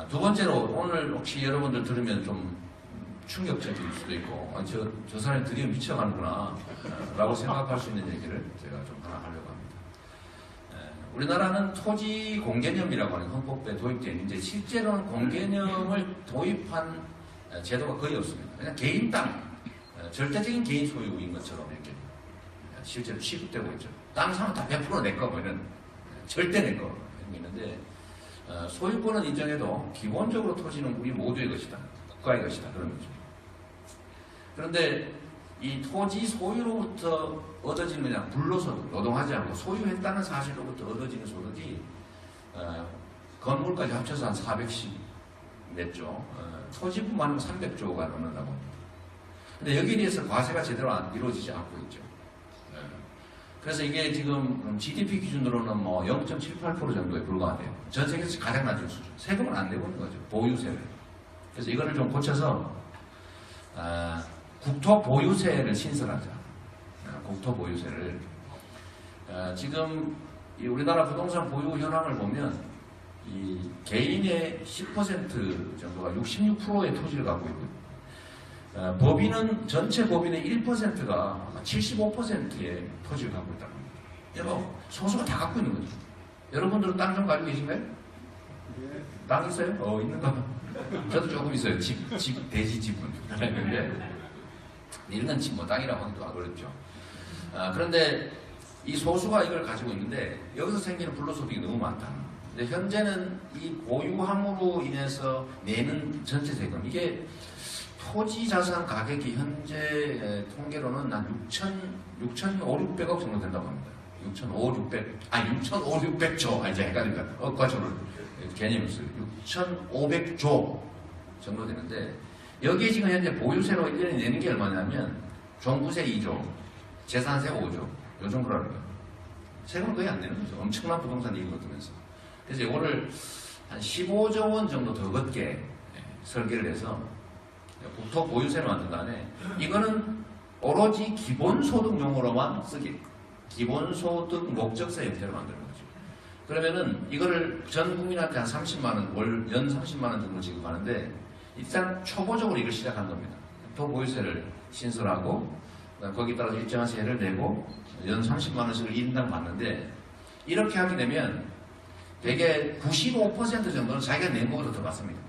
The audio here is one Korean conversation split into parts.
두 번째로 오늘 혹시 여러분들 들으면 좀 충격적일 수도 있고 저 사람이 드디어 미쳐가는구나 라고 생각할 수 있는 얘기를 제가 좀 하나 하려고 합니다. 우리나라는 토지 공개념이라고 하는 헌법에 도입되어 있는데 실제로는 공개념을 도입한 제도가 거의 없습니다. 그냥 개인 땅, 절대적인 개인 소유인 것처럼 이렇게 실제로 취급되고 있죠. 땅 사면 다 100% 내 거, 뭐 이런 절대 내 거 이런 게 있는데 소유권은 인정해도 기본적으로 토지는 우리 모두의 것이다. 국가의 것이다. 그런 거죠. 그런데 이 토지 소유로부터 얻어지는 그냥 불로소득, 노동하지 않고 소유했다는 사실로부터 얻어지는 소득이 건물까지 합쳐서 한 410 몇 조, 토지뿐만 하면 300조가 넘는다고 합니다. 근데 여기에 대해서 과세가 제대로 이루어지지 않고 있죠. 그래서 이게 지금 GDP 기준으로는 뭐 0.78% 정도에 불과하대요. 전 세계에서 가장 낮은 수준. 세금을 안 내고 있는 거죠. 보유세를. 그래서 이거를 좀 고쳐서 국토보유세를 신설하자. 국토보유세를. 지금 이 우리나라 부동산 보유 현황을 보면 이 개인의 10% 정도가 66%의 토지를 갖고 있고요. 법인은 전체 법인의 1%가 75%의 토지를 갖고 있다고 합니다. 여러분 소수가 다 갖고 있는 거죠. 여러분들은 땅 좀 가지고 계신가요? 땅 있어요? 있는가 봐. 저도 조금 있어요. 집 대지 지분. 근데 이런 건 뭐 땅이라고 하기도 어렵죠. 그런데 이 소수가 이걸 가지고 있는데 여기서 생기는 불로소득이 너무 많다. 근데 현재는 이 보유함으로 인해서 내는 전체 세금 이게 토지 자산 가격이 현재 통계로는 한 6,500억 정도 된다고 합니다. 6,500조. 이제 헷갈립니다. 억과조를 개념이 있어요. 6,500조 정도 되는데 여기에 지금 현재 보유세로 1년에 내는 게 얼마냐면 종부세 2조, 재산세 5조 요 정도라는 거예요. 세금을 거의 안 내는 거죠. 엄청난 부동산 이익을 얻으면서. 그래서 이거를 한 15조 원 정도 더 걷게 설계를 해서 국토 보유세를 만든 다음에 이거는 오로지 기본소득용으로만 쓰기. 기본소득 목적세 형태로 만드는 거죠. 그러면은 이거를 전 국민한테 한 30만 원, 연 30만 원 정도 지급하는데 일단 초보적으로 이걸 시작한 겁니다. 국토 보유세를 신설하고 거기에 따라서 일정한 세를 내고 연 30만 원씩을 1인당 받는데 이렇게 하게 되면 대개 95% 정도는 자기가 낸 것보다 더 받습니다.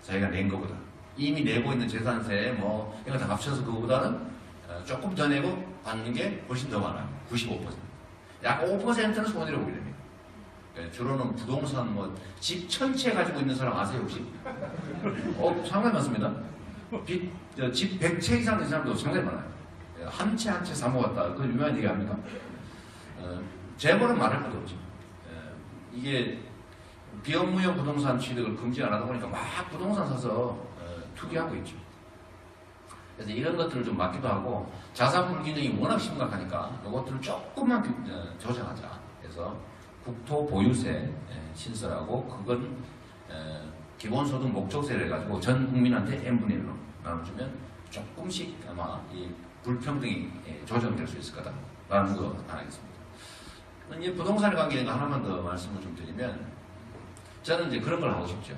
자기가 낸 것보다. 이미 내고 있는 재산세 뭐 이거 다 합쳐서 그거보다는 조금 더 내고 받는 게 훨씬 더 많아요. 95%. 약 5%는 손해를 보게 됩니다. 주로는 부동산 뭐 집 1000채 가지고 있는 사람 아세요 혹시? 상당히 많습니다. 집 100채 이상 있는 사람도 상당히 많아요. 한 채 한 채 사모았다. 그 유명한 얘기 아닙니까? 재벌은 말할 것도 없죠. 이게 비업무용 부동산 취득을 금지 안 하다 보니까 막 부동산 사서 투기하고 있죠. 그래서 이런 것들을 좀 막기도 하고 자산 불균형이 워낙 심각하니까 이것들을 조금만 조정하자. 그래서 국토 보유세 신설하고 그건 기본소득 목적세를 해가지고 전 국민한테 n분의 1로 나눠주면 조금씩 아마 이 불평등이 조정될 수 있을 거다라는 거 하나 하겠습니다. 이제 부동산에 관계된 거 하나만 더 말씀을 좀 드리면 저는 이제 그런 걸 하고 싶죠.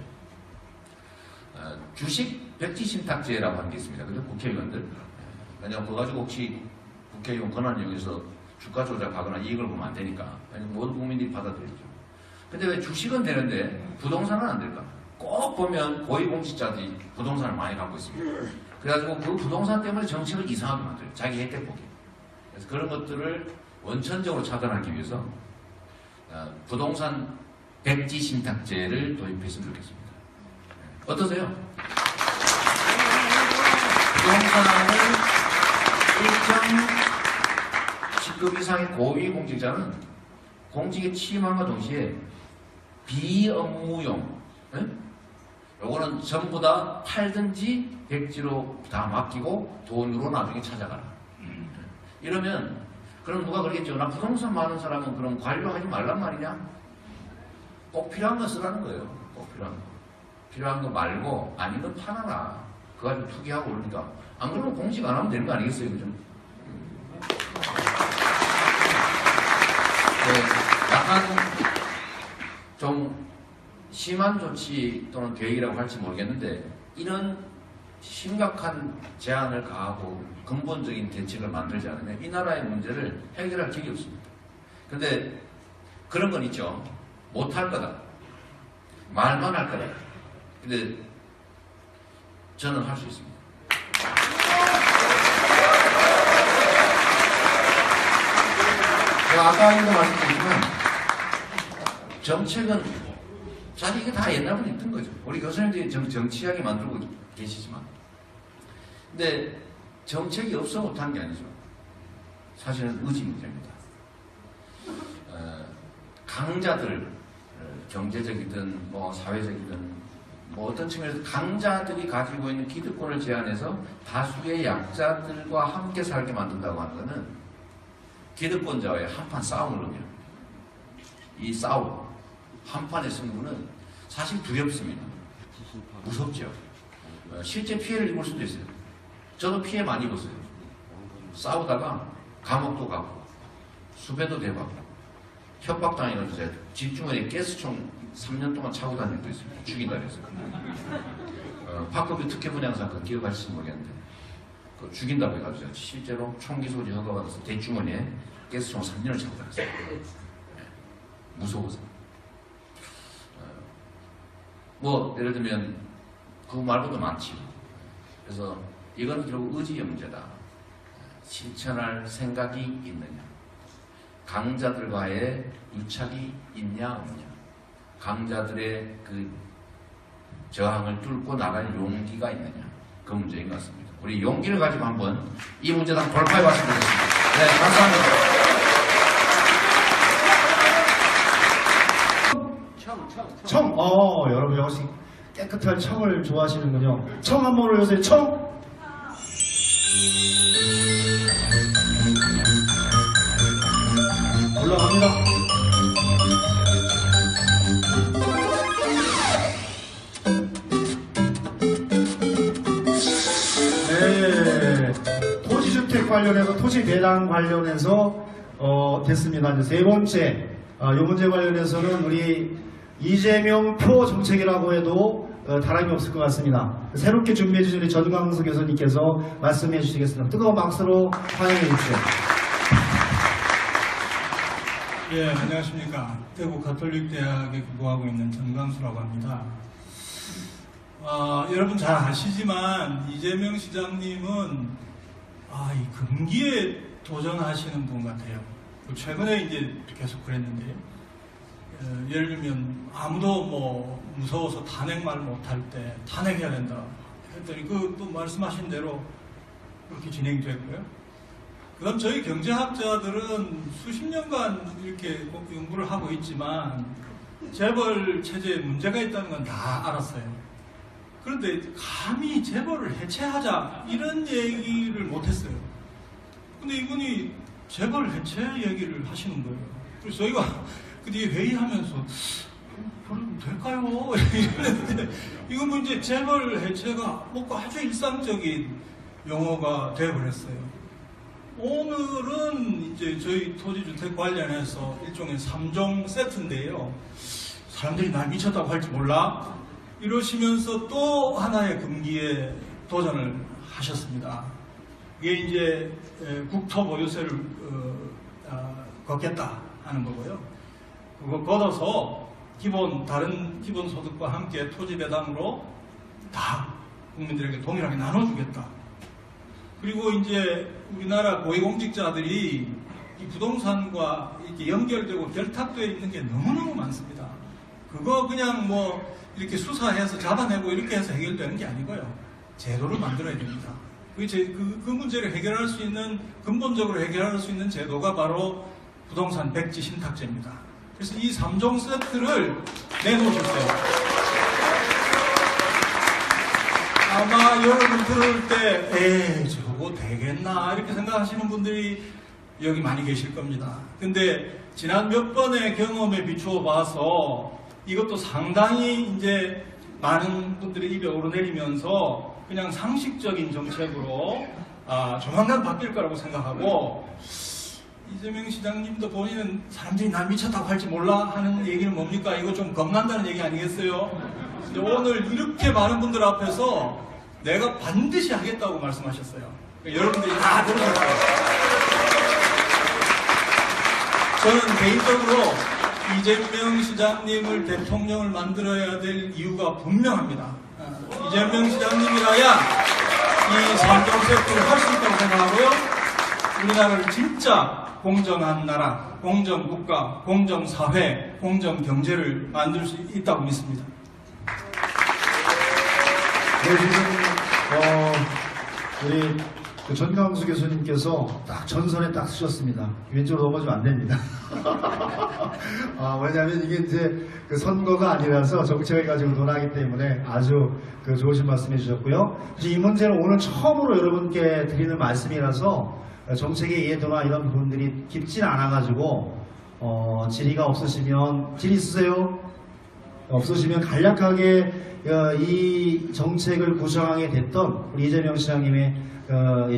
주식 백지신탁제라고 하는 게 있습니다. 그죠? 국회의원들. 왜냐면 그거 가지고 혹시 국회의원 권한을 이용해서 주가 조작하거나 이익을 보면 안 되니까. 모든 국민들이 받아들이죠. 근데 왜 주식은 되는데 부동산은 안 될까? 꼭 보면 고위공직자들이 부동산을 많이 갖고 있습니다. 그래가지고 그 부동산 때문에 정책을 이상하게 만들어요. 자기 혜택 보기. 그래서 그런 것들을 원천적으로 차단하기 위해서 부동산 백지신탁제를 도입했으면 좋겠습니다. 어떠세요? 부동산을 일정 직급 이상의 고위공직자는 공직에 취임함과 동시에 비업무용 요거는 전부 다 팔든지 백지로 다 맡기고 돈으로 나중에 찾아가라. 이러면 그럼 누가 그러겠죠. 나 부동산 많은 사람은 그럼 관료하지 말란 말이냐? 꼭 필요한 거 쓰라는 거예요. 꼭 필요한 거. 필요한 거 말고 아니면 팔아라. 그거 가지고 투기하고 그러니까 안 그러면 공직 안 하면 되는 거 아니겠어요? 그죠? 약간 좀 심한 조치 또는 계획이라고 할지 모르겠는데 이런 심각한 제한을 가하고 근본적인 대책을 만들지 않으면 이 나라의 문제를 해결할 길이 없습니다. 그런데 그런 건 있죠. 못할 거다. 말만 할 거다. 근데 저는 할 수 있습니다. 제가 아까도 말씀드렸지만 정책은 사실 이게 다 옛날부터 있던 거죠. 우리 교수님들이 정치하게 만들고 계시지만 근데 정책이 없어 못한 게 아니죠. 사실은 의지 문제입니다. 강자들 경제적이든 뭐 사회적이든 뭐 어떤 측면에서 강자들이 가지고 있는 기득권을 제한해서 다수의 약자들과 함께 살게 만든다고 하는 것은 기득권자와의 한판 싸움을 의미합니다. 이 싸움, 한판의 승부는 사실 두렵습니다. 무섭죠. 실제 피해를 입을 수도 있어요. 저도 피해 많이 입었어요. 싸우다가 감옥도 가고 수배도 돼가고 협박당해가지고 제가 집주머니에 가스총 3년 동안 차고 다닌 적도 있습니다. 죽인다 그래서. 박근혜 특혜 분양 사건 기억하실지 모르겠는데 그 죽인다고 해가지고 실제로 총기 소지 허가받아서 대주머니에 가스총 3년을 차고 다녔어요. 무서워서. 뭐 예를 들면 그 말고도 많지. 그래서 이건 결국 의지의 문제다. 실천할 생각이 있느냐. 강자들과의 유착이 있냐 없냐. 강자들의 그 저항을 뚫고 나갈 용기가 있느냐. 그 문제인 것 같습니다. 우리 용기를 가지고 한번 이 문제를 한번 돌파해 봤으면 좋겠습니다. 네, 감사합니다. 청! 여러분 역시 깨끗한 청을 좋아하시는군요. 청 한번 올려주세요. 청! 올라갑니다. 네. 토지주택 관련해서 토지 배당 관련해서 됐습니다. 이제 세 번째 이 문제 관련해서는 우리 이재명 표 정책이라고 해도 다름이 없을 것 같습니다. 새롭게 준비해 주신 우리 전광석 교수님께서 말씀해 주시겠습니다. 뜨거운 박수로 환영해 주십시오. 예, 안녕하십니까. 대구 가톨릭대학에 근무하고 있는 전광수라고 합니다. 여러분 잘 아시지만 이재명 시장님은 이 금기에 도전하시는 분 같아요. 최근에 이제 계속 그랬는데 예를 들면 아무도 뭐 무서워서 탄핵 말 못할 때 탄핵해야 된다 했더니 또 말씀하신 대로 그렇게 진행되고요. 그다음 저희 경제학자들은 수십 년간 이렇게 연구를 하고 있지만 재벌 체제에 문제가 있다는 건 다 알았어요. 그런데 감히 재벌을 해체하자 이런 얘기를 못했어요. 근데 이분이 재벌 해체 얘기를 하시는 거예요. 그래서 저희가 그 뒤에 회의하면서 그럼 될까요? 이랬는데 이건 뭐 이제 재벌 해체가 뭔가 아주 일상적인 용어가 되어버렸어요. 오늘은 이제 저희 토지주택 관련해서 일종의 3종 세트인데요. 사람들이 날 미쳤다고 할지 몰라? 이러시면서 또 하나의 금기에 도전을 하셨습니다. 이게 이제 국토보유세를 걷겠다 하는 거고요. 그거 걷어서 다른 기본소득과 함께 토지배당으로 다 국민들에게 동일하게 나눠주겠다. 그리고 이제 우리나라 고위공직자들이 이 부동산과 이렇게 연결되고 결탁되어 있는 게 너무너무 많습니다. 그거 그냥 뭐 이렇게 수사해서 잡아내고 이렇게 해서 해결되는 게 아니고요. 제도를 만들어야 됩니다. 그 문제를 해결할 수 있는, 근본적으로 해결할 수 있는 제도가 바로 부동산 백지 신탁제입니다. 그래서 이 3종 세트를 내놓으셨어요. 아마 여러분 들을 때 저거 되겠나 이렇게 생각하시는 분들이 여기 많이 계실 겁니다. 근데 지난 몇 번의 경험에 비추어 봐서 이것도 상당히 이제 많은 분들의 입에 오르내리면서 그냥 상식적인 정책으로 조만간 바뀔 거라고 생각하고 이재명 시장님도 본인은 사람들이 나 미쳤다고 할지 몰라 하는 얘기는 뭡니까? 이거 좀 겁난다는 얘기 아니겠어요? 근데 오늘 이렇게 많은 분들 앞에서 내가 반드시 하겠다고 말씀하셨어요. 여러분들이 다 들으셨어요. 저는 개인적으로 이재명 시장님을 대통령을 만들어야 될 이유가 분명합니다. 이재명 시장님이라야 이 3종 세트를 할 수 있다고 생각하고요. 우리나라를 진짜 공정한 나라, 공정국가, 공정사회, 공정경제를 만들 수 있다고 믿습니다. 네, 지금 우리 그 전광수 교수님께서 딱 전선에 딱 쓰셨습니다. 왼쪽으로 넘어지면 안 됩니다. 왜냐하면 이게 이제 그 선거가 아니라서 정책을 가지고 논하기 때문에 아주 그 좋으신 말씀해 주셨고요. 이 문제는 오늘 처음으로 여러분께 드리는 말씀이라서 정책의 이해도나 이런 부분들이 깊진 않아가지고 질의가 없으시면 질의 있으세요? 없으시면 간략하게 이 정책을 구성하게 됐던 우리 이재명 시장님의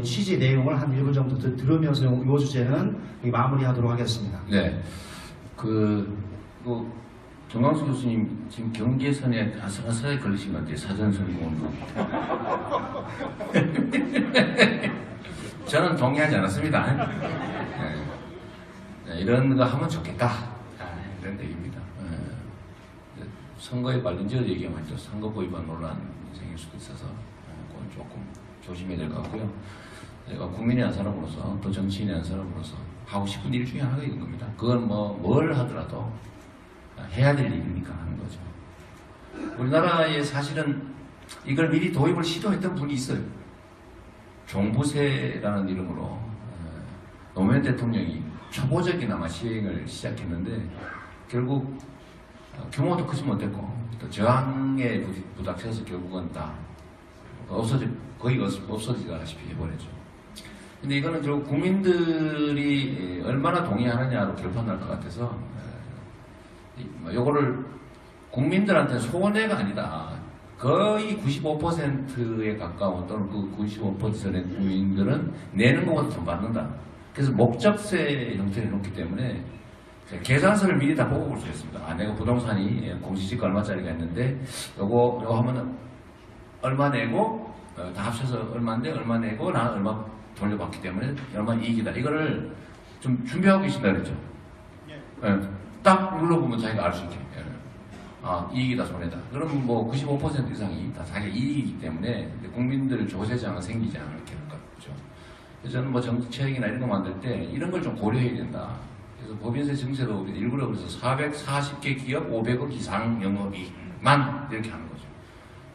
취지 내용을 한 1분 정도 들으면서 이 주제는 마무리하도록 하겠습니다. 네, 정광수 교수님 지금 경계선에 아슬아슬하게 걸리신 것 같아요. 사전선거운동. 저는 동의하지 않았습니다. 네, 이런 거 하면 좋겠다. 이런 얘기입니다. 선거에 관련해서 얘기하면 또 선거법 위반 논란이 생길 수도 있어서 그건 조금 조심해야 될 것 같고요. 내가 국민의 한 사람으로서 또 정치인의 한 사람으로서 하고 싶은 일 중에 하나가 있는 겁니다. 그건 뭘 하더라도 해야 될 일이니까 하는 거죠. 우리나라에 사실은 이걸 미리 도입을 시도했던 분이 있어요. 종부세라는 이름으로 노무현 대통령이 초보적이나마 시행을 시작했는데 결국 규모도 크지 못했고 또 저항에 부닥쳐서 결국은 다 거의 없어지다시피 해버렸죠. 근데 이거는 결국 국민들이 얼마나 동의하느냐로 결판날 것 같아서 요거를 국민들한테 손해가 아니다. 거의 95%에 가까운 또는 그 95%의 국민들은 내는 것보다 더 받는다. 그래서 목적세 형태를 놓기 때문에 계산서를 미리 다 보고 볼 수 있습니다. 내가 부동산이 공시지가 얼마짜리가 있는데 요거 하면은 얼마 내고 다 합쳐서 얼마인데 얼마 내고 나는 얼마 돌려받기 때문에 얼마 이익이다. 이거를 좀 준비하고 계신다 그랬죠. 딱 눌러보면 자기가 알 수 있게. 이익이다 손해다. 그러면 95% 이상이 다 자기 이익이기 때문에 국민들 조세장은 생기지 않을 거죠. 그래서 저는 정책이나 이런 거 만들 때 이런 걸 좀 고려해야 된다. 그래서 법인세 증세도 일부러 그래서 440개 기업 500억 이상 영업이익만 이렇게 하는 거죠.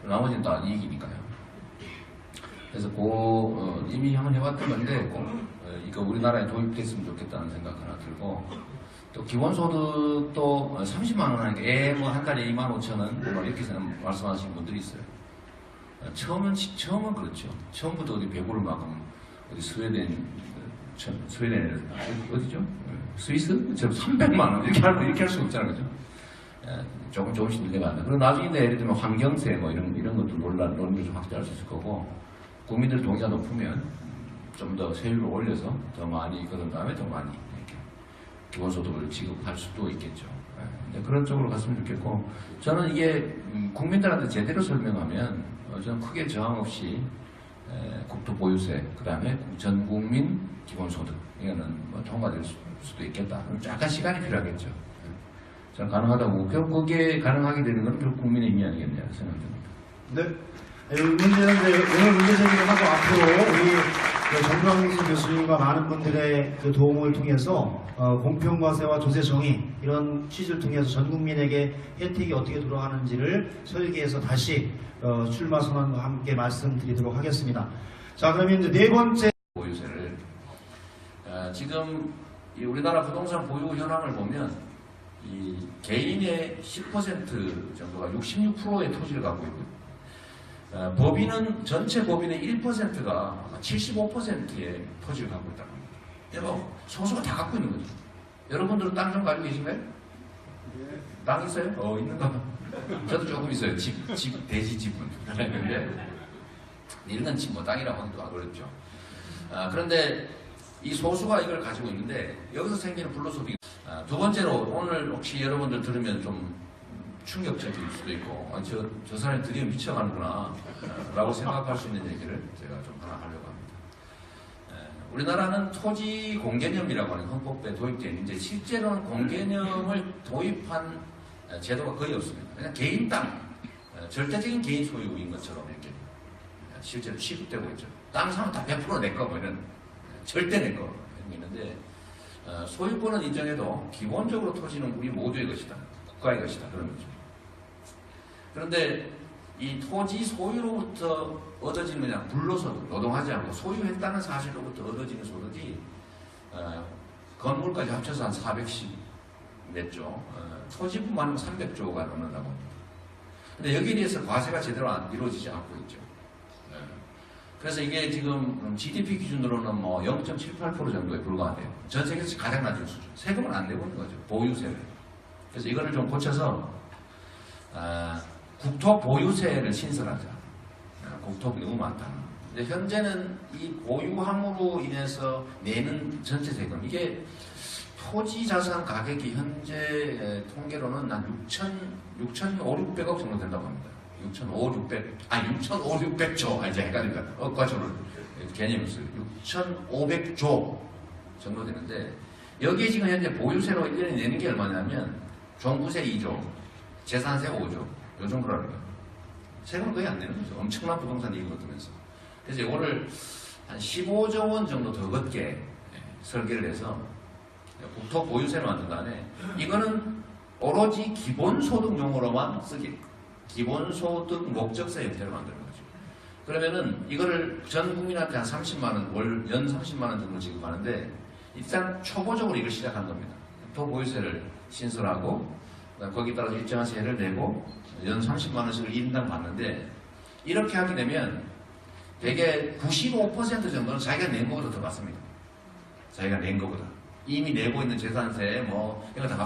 나머지는 다 이익이니까요. 그래서 이미 한번 해봤던 건데 이거 우리나라에 도입됐으면 좋겠다는 생각 하나 들고 또 기본소득도 30만 원 하니까 한 달에 25,000원 이렇게 말씀하시는 분들이 있어요. 처음은 그렇죠. 처음부터 어디 배구를 막으면 어디 스웨덴 어디죠? 스위스? 300만 원 이렇게 할 수 없잖아요, 그죠? 조금씩 늘려간다. 그리고 나중에 예를 들면 환경세 이런 것도 논의를 좀 확대할 수 있을 거고 국민들 동의가 높으면 좀 더 세율을 올려서 더 많이 그런 다음에 더 많이 이렇게 기본소득을 지급할 수도 있겠죠. 그런 쪽으로 갔으면 좋겠고 저는 이게 국민들한테 제대로 설명하면 저는 크게 저항 없이 국토보유세 그 다음에 전국민 기본소득 이거는 통과될 수도 있겠다. 약간 시간이 필요하겠죠. 저는 가능하다고 결국 그게 가능하게 되는 건 결국 국민의힘이 아니겠냐 생각됩니다. 네. 문제는 오늘 문제 제기를 하고 앞으로 우리 정광수 교수님과 많은 분들의 그 도움을 통해서 공평과세와 조세정의 이런 취지를 통해서 전 국민에게 혜택이 어떻게 돌아가는지를 설계해서 다시 출마 선언과 함께 말씀드리도록 하겠습니다. 자, 그러면 이제 네 번째 보유세를 지금 우리나라 부동산 보유 현황을 보면 이 개인의 10% 정도가 66%의 토지를 갖고 있고요. 법인은 전체 법인의 1%가 75%의 토지를 갖고 있다고 합니다. 소수가 다 갖고 있는 거죠. 여러분들은 땅 좀 가지고 계신가요? 땅 있어요? 있는가 봐. 저도 조금 있어요. 대지 지분. 있는데 이런 건 땅이라고 하기도 어렵죠. 그런데 이 소수가 이걸 가지고 있는데 여기서 생기는 불로소득이 두 번째로 오늘 혹시 여러분들 들으면 좀 충격적일 수도 있고 저 사람이 드디어 미쳐가는구나 라고 생각할 수 있는 얘기를 제가 좀 하나 하려고 합니다. 우리나라는 토지 공개념이라고 하는 헌법에 도입되어 있는데 실제로는 공개념을 도입한 제도가 거의 없습니다. 그냥 개인 땅, 절대적인 개인 소유인 것처럼 이렇게 실제로 취급되고 있죠. 땅 사면 다 100% 내 거, 뭐 이런 절대 내 거 이런 게 있는데 소유권은 인정해도 기본적으로 토지는 우리 모두의 것이다, 국가의 것이다 그런 거죠. 그런데 이 토지 소유로부터 얻어지는 그냥 불로소득, 노동하지 않고 소유했다는 사실로부터 얻어지는 소득이 건물까지 합쳐서 한 410 몇 조, 토지뿐만 하면 300조가 넘는다고 합니다. 근데 여기에 대해서 과세가 제대로 이루어지지 않고 있죠. 그래서 이게 지금 GDP 기준으로는 뭐 0.78% 정도에 불과하대요. 전 세계에서 가장 낮은 수준. 세금을 안 내고 있는 거죠. 보유세를. 그래서 이거를 좀 고쳐서 국토 보유세를 신설하자. 국토가 너무 많다. 근데 현재는 이 보유함으로 인해서 내는 전체 세금, 이게 토지 자산 가격이 현재 통계로는 한 6,500억 정도 된다고 합니다. 6,500조. 이제 헷갈립니다. 과초를 개념이 있어요. 6,500조 정도 되는데, 여기에 지금 현재 보유세로 1년에 내는 게 얼마냐면, 종부세 2조, 재산세 5조, 요 정도라는 거예요. 세금을 거의 안 내는 거죠. 엄청난 부동산 이익을 얻으면서. 그래서 이거를 한 15조 원 정도 더 걷게 설계를 해서, 국토 보유세를 만든 다음에, 이거는 오로지 기본소득용으로만 쓰기. 기본소득 목적세 형태로 만드는 거죠. 그러면은 이거를 전 국민한테 한 30만 원, 연 30만 원 정도 지급하는데 일단 초보적으로 이걸 시작한 겁니다. 국토보유세를 신설하고 거기에 따라서 일정한 세를 내고 연 30만 원씩을 1인당 받는데 이렇게 하게 되면 대개 95% 정도는 자기가 낸 것보다 더 받습니다. 자기가 낸 것보다. 이미 내고 있는 재산세 뭐 이거 다 합쳐